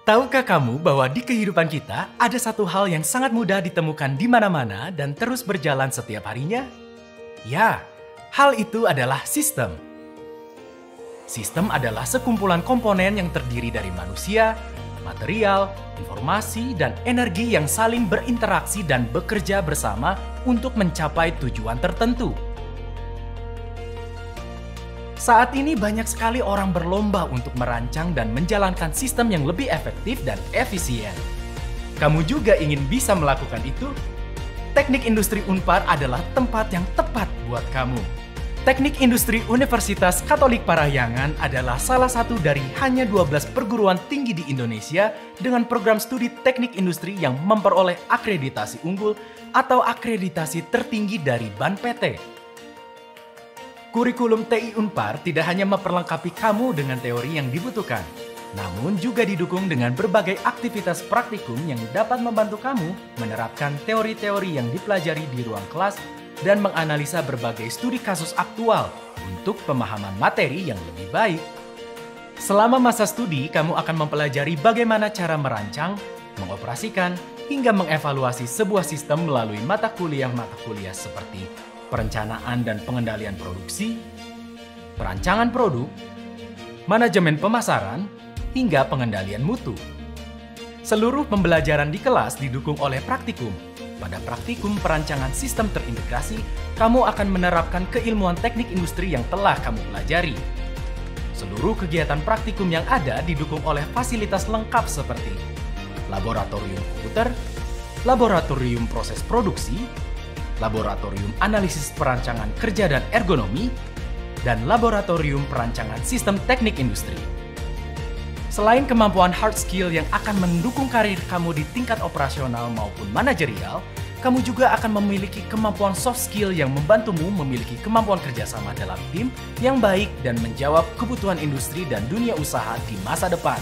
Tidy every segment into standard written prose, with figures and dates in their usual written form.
Tahukah kamu bahwa di kehidupan kita ada satu hal yang sangat mudah ditemukan di mana-mana dan terus berjalan setiap harinya? Ya, hal itu adalah sistem. Sistem adalah sekumpulan komponen yang terdiri dari manusia, material, informasi, dan energi yang saling berinteraksi dan bekerja bersama untuk mencapai tujuan tertentu. Saat ini banyak sekali orang berlomba untuk merancang dan menjalankan sistem yang lebih efektif dan efisien. Kamu juga ingin bisa melakukan itu? Teknik Industri Unpar adalah tempat yang tepat buat kamu. Teknik Industri Universitas Katolik Parahyangan adalah salah satu dari hanya 12 perguruan tinggi di Indonesia dengan program studi teknik industri yang memperoleh akreditasi unggul atau akreditasi tertinggi dari BAN PT. Kurikulum TI Unpar tidak hanya memperlengkapi kamu dengan teori yang dibutuhkan, namun juga didukung dengan berbagai aktivitas praktikum yang dapat membantu kamu menerapkan teori-teori yang dipelajari di ruang kelas dan menganalisa berbagai studi kasus aktual untuk pemahaman materi yang lebih baik. Selama masa studi, kamu akan mempelajari bagaimana cara merancang, mengoperasikan, hingga mengevaluasi sebuah sistem melalui mata kuliah seperti perencanaan dan pengendalian produksi, perancangan produk, manajemen pemasaran, hingga pengendalian mutu. Seluruh pembelajaran di kelas didukung oleh praktikum. Pada praktikum perancangan sistem terintegrasi, kamu akan menerapkan keilmuan teknik industri yang telah kamu pelajari. Seluruh kegiatan praktikum yang ada didukung oleh fasilitas lengkap seperti laboratorium komputer, laboratorium proses produksi, laboratorium analisis perancangan kerja dan ergonomi, dan laboratorium perancangan sistem teknik industri. Selain kemampuan hard skill yang akan mendukung karir kamu di tingkat operasional maupun manajerial, kamu juga akan memiliki kemampuan soft skill yang membantumu memiliki kemampuan kerjasama dalam tim yang baik dan menjawab kebutuhan industri dan dunia usaha di masa depan.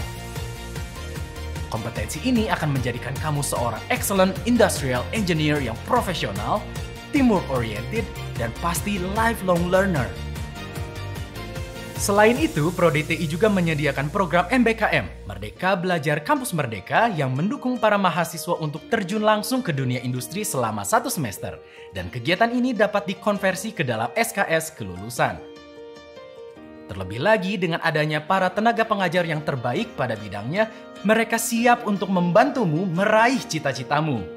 Kompetensi ini akan menjadikan kamu seorang excellent industrial engineer yang profesional, teamwork oriented, dan pasti lifelong learner. Selain itu, ProDTI juga menyediakan program MBKM, Merdeka Belajar Kampus Merdeka, yang mendukung para mahasiswa untuk terjun langsung ke dunia industri selama 1 semester. Dan kegiatan ini dapat dikonversi ke dalam SKS kelulusan. Terlebih lagi, dengan adanya para tenaga pengajar yang terbaik pada bidangnya, mereka siap untuk membantumu meraih cita-citamu.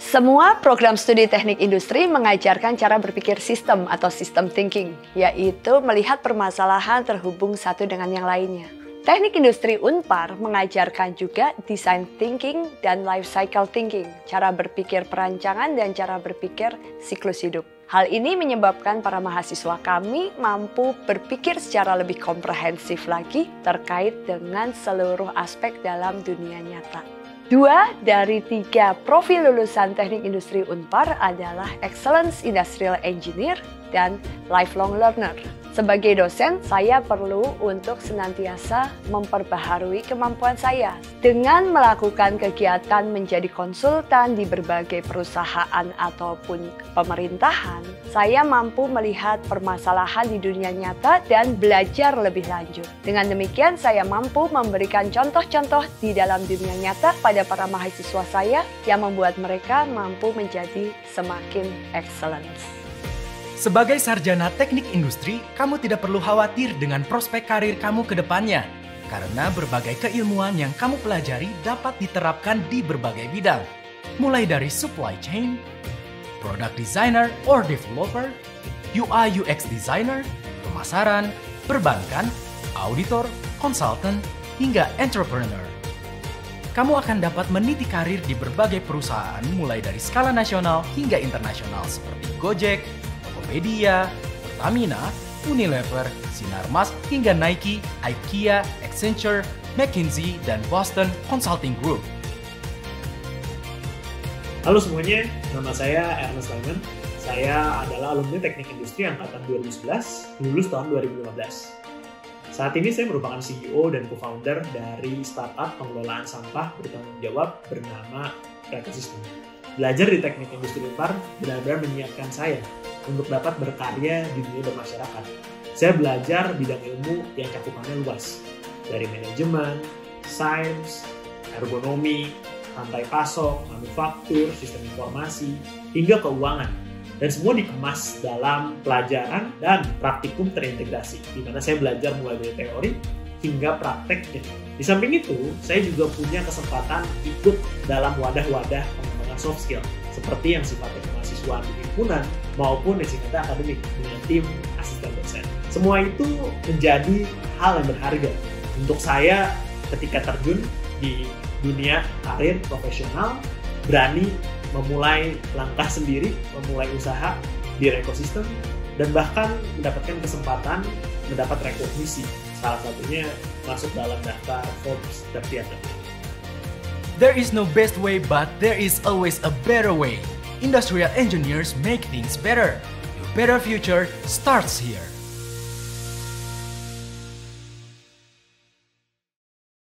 Semua program studi teknik industri mengajarkan cara berpikir sistem atau system thinking, yaitu melihat permasalahan terhubung satu dengan yang lainnya. Teknik Industri Unpar mengajarkan juga design thinking dan life cycle thinking, cara berpikir perancangan dan cara berpikir siklus hidup. Hal ini menyebabkan para mahasiswa kami mampu berpikir secara lebih komprehensif lagi terkait dengan seluruh aspek dalam dunia nyata. 2 dari 3 profil lulusan Teknik Industri Unpar adalah Excellence Industrial Engineer dan Lifelong Learner. Sebagai dosen, saya perlu untuk senantiasa memperbaharui kemampuan saya. Dengan melakukan kegiatan menjadi konsultan di berbagai perusahaan ataupun pemerintahan, saya mampu melihat permasalahan di dunia nyata dan belajar lebih lanjut. Dengan demikian, saya mampu memberikan contoh-contoh di dalam dunia nyata pada para mahasiswa saya yang membuat mereka mampu menjadi semakin excellent. Sebagai sarjana teknik industri, kamu tidak perlu khawatir dengan prospek karir kamu ke depannya, karena berbagai keilmuan yang kamu pelajari dapat diterapkan di berbagai bidang, mulai dari supply chain, product designer or developer, UI UX designer, pemasaran, perbankan, auditor, consultant, hingga entrepreneur. Kamu akan dapat meniti karir di berbagai perusahaan mulai dari skala nasional hingga internasional seperti Gojek, Tokopedia, Pertamina, Unilever, Sinarmas, hingga Nike, IKEA, Accenture, McKinsey, dan Boston Consulting Group. Halo semuanya, nama saya Ernest Simon. Saya adalah alumni Teknik Industri angkatan 2011, lulus tahun 2015. Saat ini saya merupakan CEO dan co-founder dari startup pengelolaan sampah bertanggung jawab bernama Ecosystem. Belajar di Teknik Industri Unpar benar-benar menyiapkan saya untuk dapat berkarya di dunia bermasyarakat. Saya belajar bidang ilmu yang cakupannya luas, dari manajemen, sains, ergonomi, rantai pasok, manufaktur, sistem informasi, hingga keuangan. Dan semua dikemas dalam pelajaran dan praktikum terintegrasi, di mana saya belajar mulai dari teori hingga prakteknya. Di samping itu, saya juga punya kesempatan ikut dalam wadah-wadah pengembangan soft skill, seperti yang sifatnya kemahasiswaan di himpunan maupun yang sifatnya akademik dengan tim asisten dosen. Semua itu menjadi hal yang berharga untuk saya ketika terjun di dunia karir profesional, berani memulai langkah sendiri, memulai usaha di ekosistem, dan bahkan mendapatkan kesempatan mendapat rekognisi. Salah satunya masuk dalam daftar Forbes 30. There is no best way, but there is always a better way. Industrial engineers make things better. Your better future starts here.